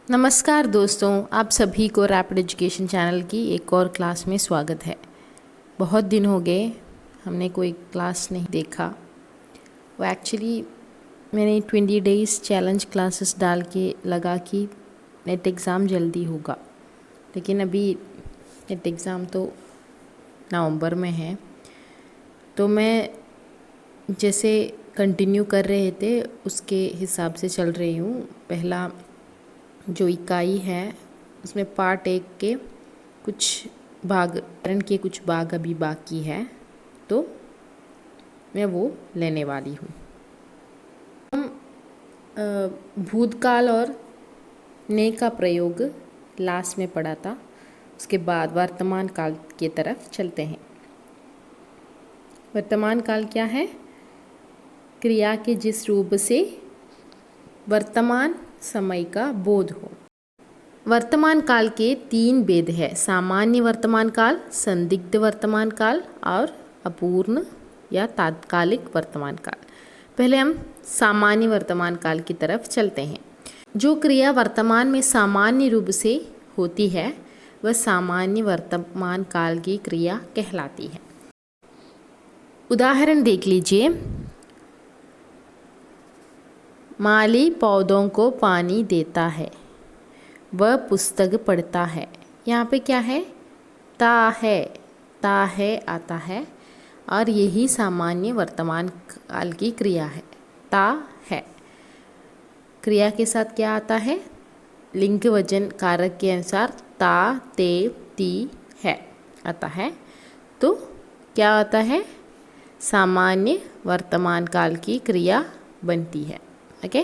नमस्कार दोस्तों, आप सभी को रैपिड एजुकेशन चैनल की एक और क्लास में स्वागत है। बहुत दिन हो गए हमने कोई क्लास नहीं देखा। वो एक्चुअली मैंने 20 डेज़ चैलेंज क्लासेस डाल के लगा कि नेट एग्ज़ाम जल्दी होगा, लेकिन अभी नेट एग्ज़ाम तो नवंबर में है। तो मैं जैसे कंटिन्यू कर रहे थे उसके हिसाब से चल रही हूँ। पहला जो इकाई है उसमें पार्ट 1 के कुछ भाग के कुछ भाग अभी बाकी है, तो मैं वो लेने वाली हूँ। हम भूतकाल और ने का प्रयोग लास्ट में पढ़ा था, उसके बाद वर्तमान काल की तरफ चलते हैं। वर्तमान काल क्या है? क्रिया के जिस रूप से वर्तमान समय का बोध हो। वर्तमान काल के 3 भेद है: सामान्य वर्तमान काल, संदिग्ध वर्तमान काल और अपूर्ण या तात्कालिक वर्तमान काल। पहले हम सामान्य वर्तमान काल की तरफ चलते हैं। जो क्रिया वर्तमान में सामान्य रूप से होती है वह सामान्य वर्तमान काल की क्रिया कहलाती है। उदाहरण देख लीजिए। माली पौधों को पानी देता है, वह पुस्तक पढ़ता है। यहाँ पे क्या है? ता है आता है और यही सामान्य वर्तमान काल की क्रिया है। ता है क्रिया के साथ क्या आता है? लिंग वचन कारक के अनुसार ता, ते, ती, है आता है। तो क्या आता है? सामान्य वर्तमान काल की क्रिया बनती है। ओके।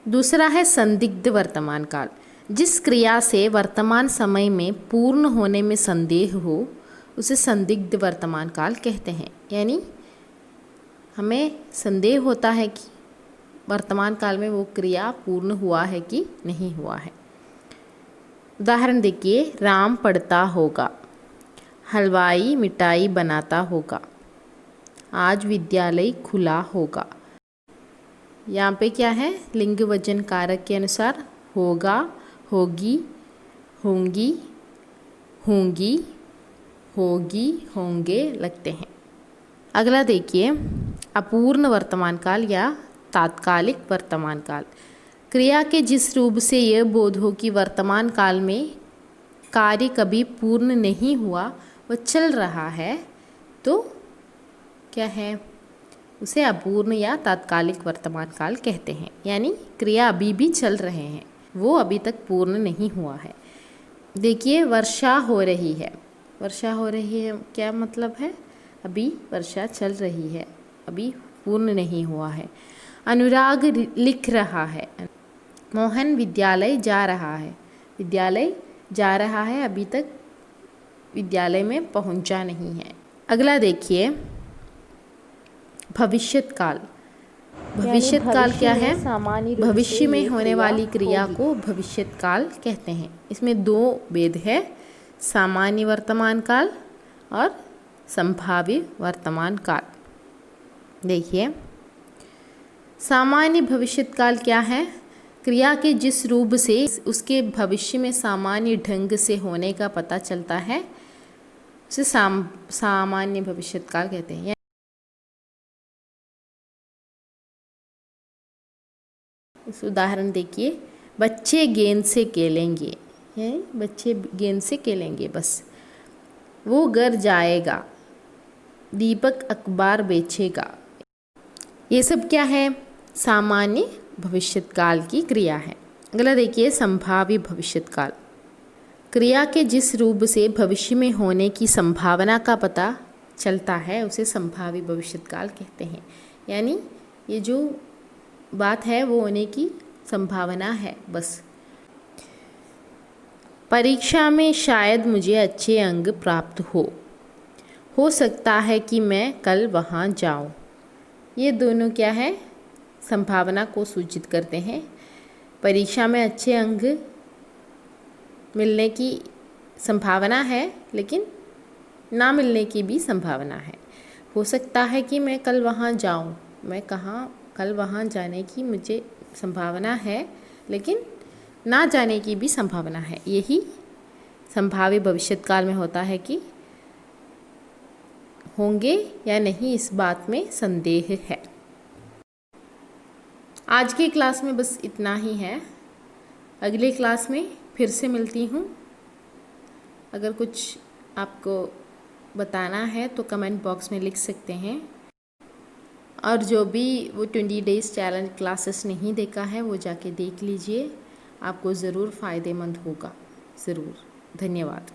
दूसरा है संदिग्ध वर्तमान काल। जिस क्रिया से वर्तमान समय में पूर्ण होने में संदेह हो उसे संदिग्ध वर्तमान काल कहते हैं। यानी हमें संदेह होता है कि वर्तमान काल में वो क्रिया पूर्ण हुआ है कि नहीं हुआ है। उदाहरण देखिए। राम पढ़ता होगा, हलवाई मिठाई बनाता होगा, आज विद्यालय खुला होगा। यहाँ पे क्या है? लिंग वचन कारक के अनुसार होगा, होगी, होंगी, होंगी, होगी, होंगे लगते हैं। अगला देखिए, अपूर्ण वर्तमान काल या तात्कालिक वर्तमान काल। क्रिया के जिस रूप से यह बोध हो कि वर्तमान काल में कार्य कभी पूर्ण नहीं हुआ, वह चल रहा है, तो क्या है? उसे अपूर्ण या तात्कालिक वर्तमान काल कहते हैं। यानी क्रिया अभी भी चल रहे हैं, वो अभी तक पूर्ण नहीं हुआ है। देखिए, वर्षा हो रही है। वर्षा हो रही है क्या मतलब है? अभी वर्षा चल रही है, अभी पूर्ण नहीं हुआ है। अनुराग लिख रहा है। मोहन विद्यालय जा रहा है। विद्यालय जा रहा है, अभी तक विद्यालय में पहुंचा नहीं है। अगला देखिए, भविष्यत काल। भविष्यत काल क्या है? भविष्य में होने वाली क्रिया को भविष्यत काल कहते हैं। इसमें 2 भेद है: सामान्य वर्तमान काल और संभाव्य वर्तमान काल। देखिए, सामान्य भविष्यत काल क्या है? क्रिया के जिस रूप से उसके भविष्य में सामान्य ढंग से होने का पता चलता है उसे सामान्य भविष्यत काल कहते हैं। इस उदाहरण देखिए। बच्चे गेंद से खेलेंगे, है बच्चे गेंद से खेलेंगे बस। वो घर जाएगा, दीपक अखबार बेचेगा। ये सब क्या है? सामान्य भविष्यत काल की क्रिया है। अगला देखिए, संभाव्य भविष्यत काल। क्रिया के जिस रूप से भविष्य में होने की संभावना का पता चलता है उसे संभाव्य भविष्यत काल कहते हैं। यानी ये जो बात है वो होने की संभावना है बस। परीक्षा में शायद मुझे अच्छे अंक प्राप्त हो सकता है कि मैं कल वहाँ जाऊँ। ये दोनों क्या है? संभावना को सूचित करते हैं। परीक्षा में अच्छे अंक मिलने की संभावना है, लेकिन ना मिलने की भी संभावना है। हो सकता है कि मैं कल वहाँ जाऊँ। मैं कल वहाँ जाने की मुझे संभावना है, लेकिन ना जाने की भी संभावना है। यही संभाव्य भविष्यकाल में होता है कि होंगे या नहीं, इस बात में संदेह है। आज की क्लास में बस इतना ही है। अगली क्लास में फिर से मिलती हूँ। अगर कुछ आपको बताना है तो कमेंट बॉक्स में लिख सकते हैं। और जो भी वो 20 डेज़ चैलेंज क्लासेस नहीं देखा है वो जाके देख लीजिए, आपको ज़रूर फ़ायदेमंद होगा। ज़रूर। धन्यवाद।